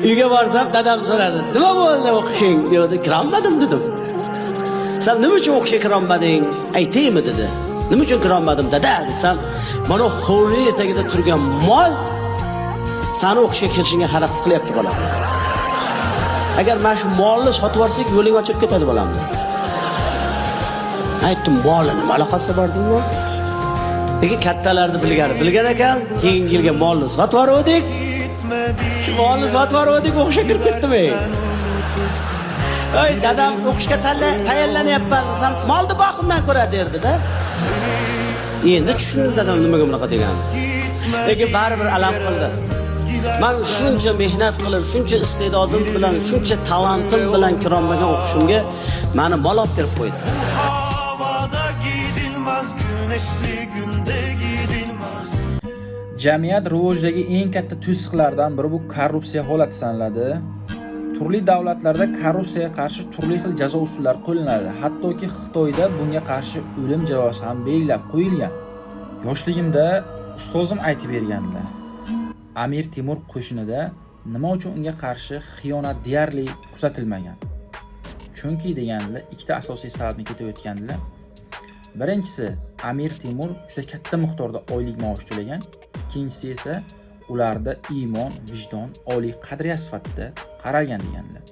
Uyga borsam dadam so'radi. Nima bo'ldi o'qishing? dedi. Kirolmadim dedim. Sen nima uchun o'qishga kirolmading? Aytaymi dedi. Nima uchun kirolmadim dada desam, mana hovli etagida turgan mol seni o'qishga kirishingga harakat qilyapti bolam. Agar men shu molni sotib yuborsak, yo'ling ochib ketadi bolam dedi. Aytdim, molni nima aloqasi bor deyman. Lekin kattalarni bilgan ekan, keyingi yilga molni sotib yubordik. Shu molni sotib yubordik, o'qishga kirib ketdim. Ey dadam o'qishga tayyorlanyapman desam, molni boqimdan ko'ra derdi-da. Endi tushundim dadam nimaga bunaqa deganini. Lekin baribir alam qildi. Men shuncha mehnat qilib, shuncha iste'dodim bilan, shuncha talentim bilan kirolmagan o'qishimga meni mol olib berib qo'ydi. Jamiyat rivojidagi eng katta to'siqlardan biri bu korrupsiya holati sanaladi. Turli davlatlarda korrupsiyaga qarshi turli xil jazo usullari qo'llanadi. Hattoki Xitoyda bunga qarshi o'lim jazosi ham belgilab qo'yilgan. Yoshligimda ustozim aytib berganlar. Amir Temur qo'shinida nima uchun unga qarshi xiyonat deyarli kuzatilmagan? Chunki deganlar ikkita asosiy sababni ketib o'tganlar. Birinchisi, Amir Temur juda katta miqdorda oylik maosh to'lagan. Ikkinchisi esa ularda iymon, vijdon, oliy qadriyat sifatida qaralgan deganlar.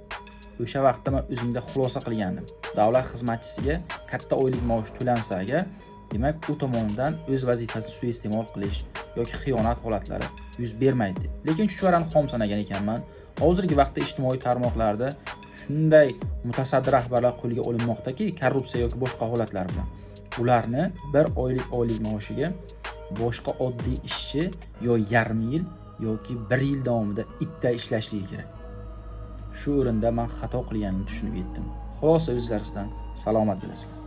O'sha vaqtda men o'zimda xulosa qilgandim. Davlat xizmatchisiga katta oylik maosh to'lansa agar, demak u tomonidan o'z vazifasini suiiste'mol qilish yoki xiyonat holatlari yuz bermaydi. Lekin chuchvarani xom sanagan ekanman. Hozirgi vaqtda ijtimoiy tarmoqlarda shunday mutasaddi rahbarlar qo'lga olinmoqdaki, korrupsiya yoki boshqa holatlar bilan ularni bir oylik maoshiga boshqa oddiy ishchi yo yarim yil yoki 1 yil davomida itday ishlashligi kerak. Shu o'rinda men xato qilganimni tushunib yetdim. Xulosa o'zlaringizdan salomat bo'lasizlar.